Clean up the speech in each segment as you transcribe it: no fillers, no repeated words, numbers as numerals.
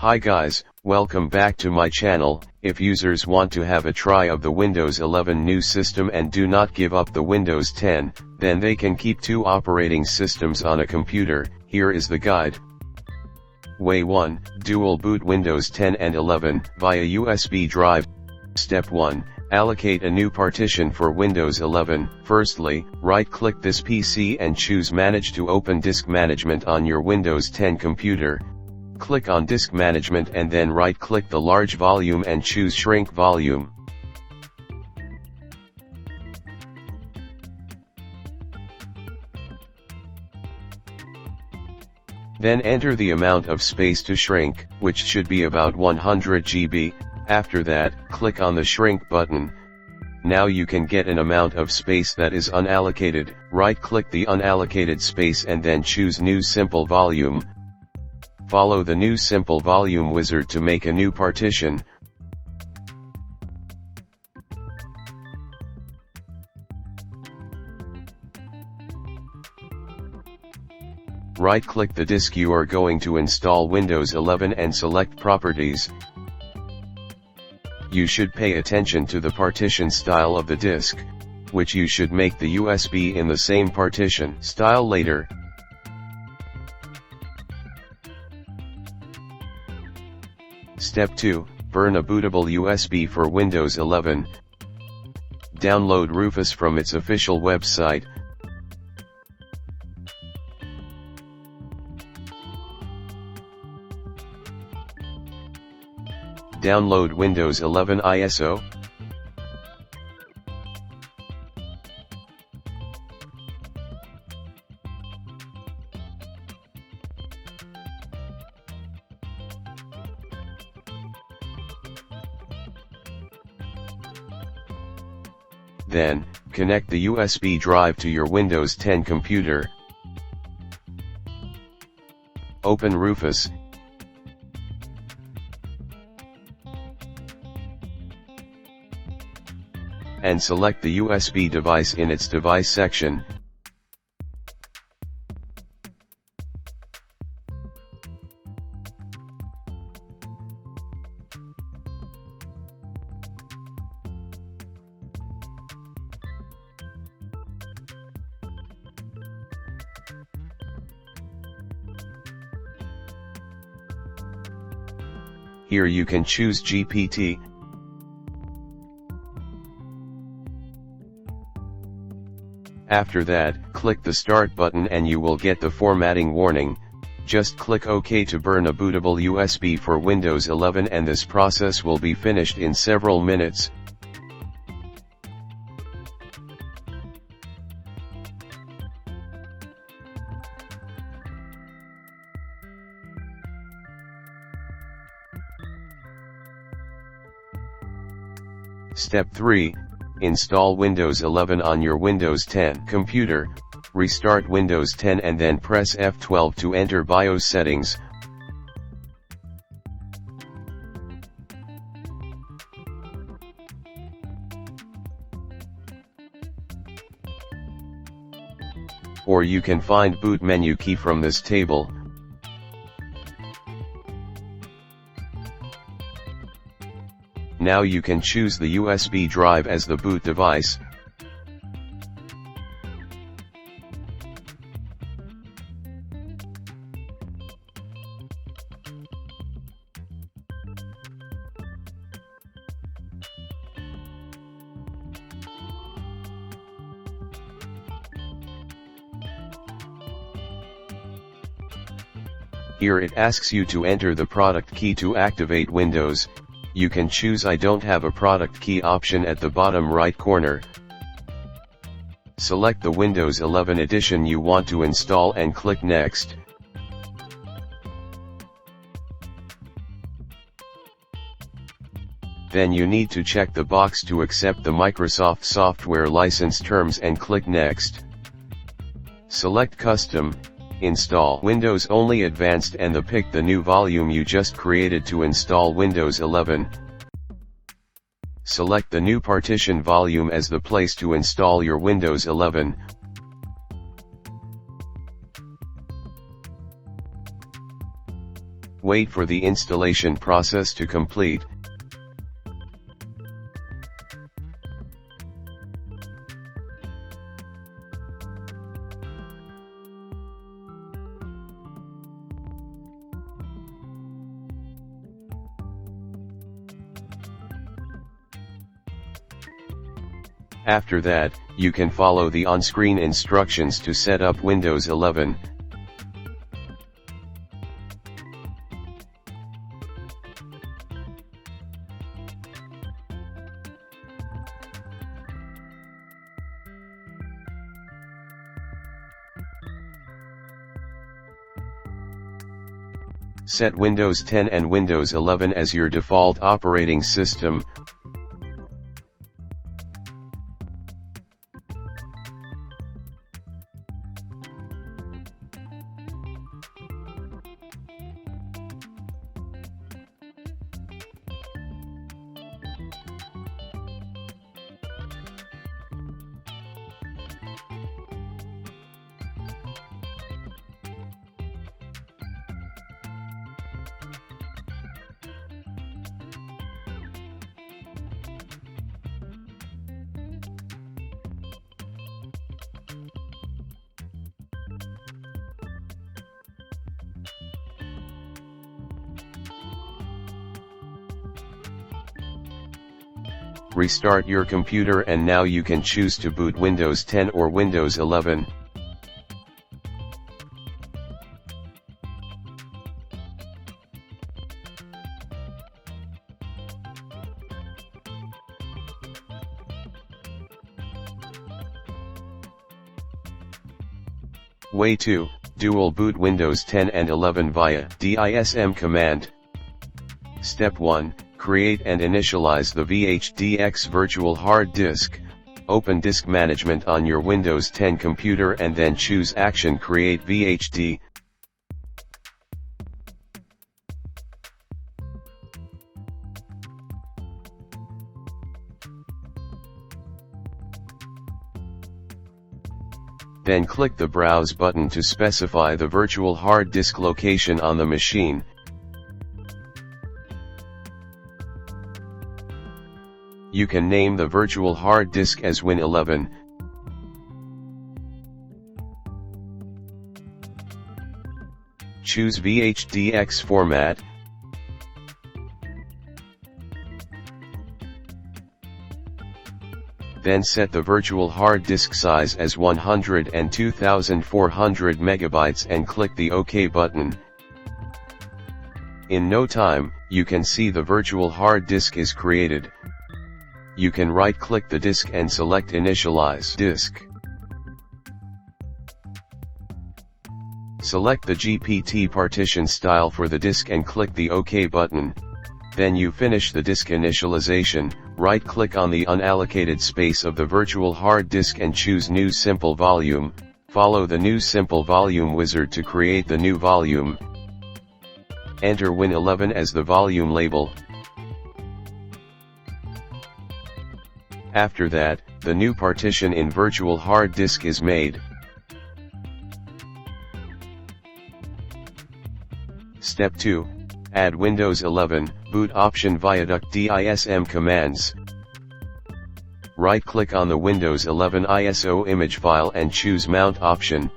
Hi guys, welcome back to my channel. If users want to have a try of the Windows 11 new system and do not give up the Windows 10, then they can keep two operating systems on a computer. Here is the guide. Way 1, dual boot Windows 10 and 11 via USB drive. Step 1, allocate a new partition for Windows 11. Firstly, right-click this PC and choose Manage to open Disk Management on your Windows 10 computer. Click on Disk Management and then right-click the large volume and choose Shrink Volume. Then enter the amount of space to shrink, which should be about 100 GB. After that, click on the Shrink button. Now you can get an amount of space that is unallocated. Right-click the unallocated space and then choose New Simple Volume. Follow the New Simple Volume wizard to make a new partition. Right-click the disk you are going to install Windows 11 and select Properties. You should pay attention to the partition style of the disk, which you should make the USB in the same partition style later. Step 2, burn a bootable USB for Windows 11. Download Rufus from its official website. Download Windows 11 ISO. Then, connect the USB drive to your Windows 10 computer. Open Rufus. And select the USB device in its device section. Here you can choose GPT. After that, click the Start button and you will get the formatting warning. Just click OK to burn a bootable USB for Windows 11 and this process will be finished in several minutes. Step 3. Install Windows 11 on your Windows 10 computer. Restart Windows 10 and then press F12 to enter BIOS settings. Or you can find boot menu key from this table. Now you can choose the USB drive as the boot device. Here it asks you to enter the product key to activate Windows. You can choose I don't have a product key option at the bottom right corner. Select the Windows 11 edition you want to install and click Next. Then you need to check the box to accept the Microsoft software license terms and click Next. Select Custom, Install Windows Only Advanced and pick the new volume you just created to install Windows 11. Select the new partition volume as the place to install your Windows 11. Wait for the installation process to complete. After that, you can follow the on-screen instructions to set up Windows 11. Set Windows 10 and Windows 11 as your default operating system. Restart your computer and now you can choose to boot Windows 10 or Windows 11. Way 2, dual boot Windows 10 and 11 via DISM command. Step 1. Create and initialize the VHDX virtual hard disk. Open Disk Management on your Windows 10 computer and then choose Action Create VHD. Then click the Browse button to specify the virtual hard disk location on the machine. You can name the virtual hard disk as Win11. Choose VHDX format. Then set the virtual hard disk size as 102,400 megabytes and click the OK button. In no time, you can see the virtual hard disk is created. You can right-click the disk and select Initialize Disk. Select the GPT partition style for the disk and click the OK button. Then you finish the disk initialization, right-click on the unallocated space of the virtual hard disk and choose New Simple Volume. Follow the New Simple Volume wizard to create the new volume. Enter Win11 as the volume label. After that, the new partition in virtual hard disk is made. Step 2. Add Windows 11 boot option via DISM commands. Right-click on the Windows 11 ISO image file and choose Mount option.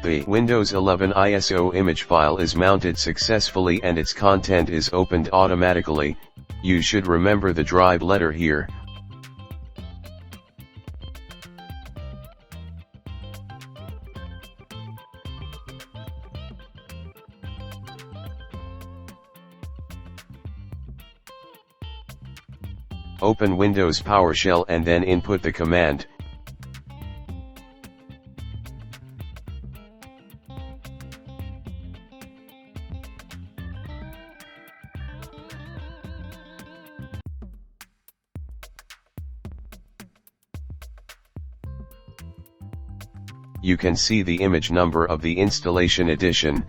The Windows 11 ISO image file is mounted successfully and its content is opened automatically. You should remember the drive letter here. Open Windows PowerShell and then input the command. You can see the image number of the installation edition.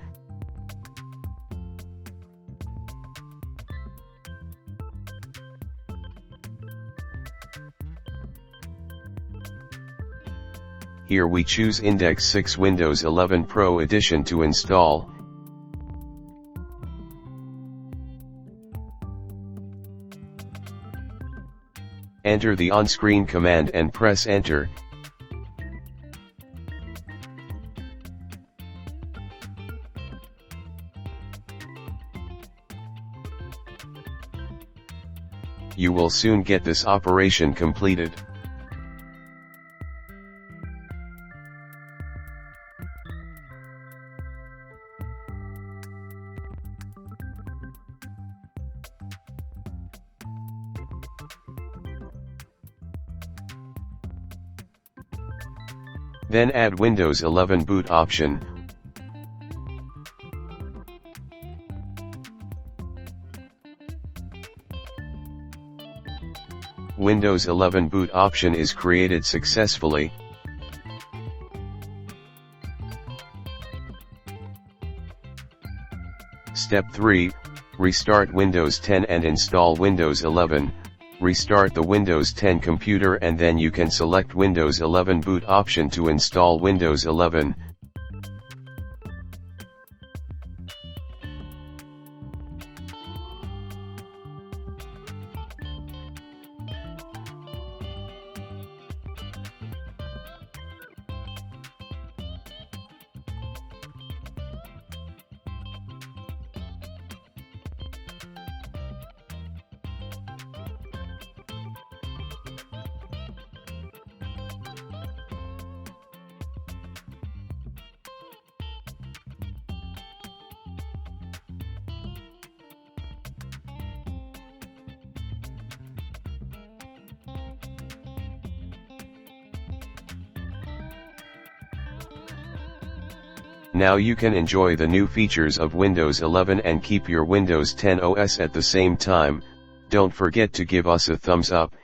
Here we choose Index 6 Windows 11 Pro Edition to install. Enter the on-screen command and press enter. You will soon get this operation completed. Then add Windows 11 boot option. Windows 11 boot option is created successfully. Step 3, restart Windows 10 and install Windows 11. Restart the Windows 10 computer and then you can select Windows 11 boot option to install Windows 11. Now you can enjoy the new features of Windows 11 and keep your Windows 10 OS at the same time. Don't forget to give us a thumbs up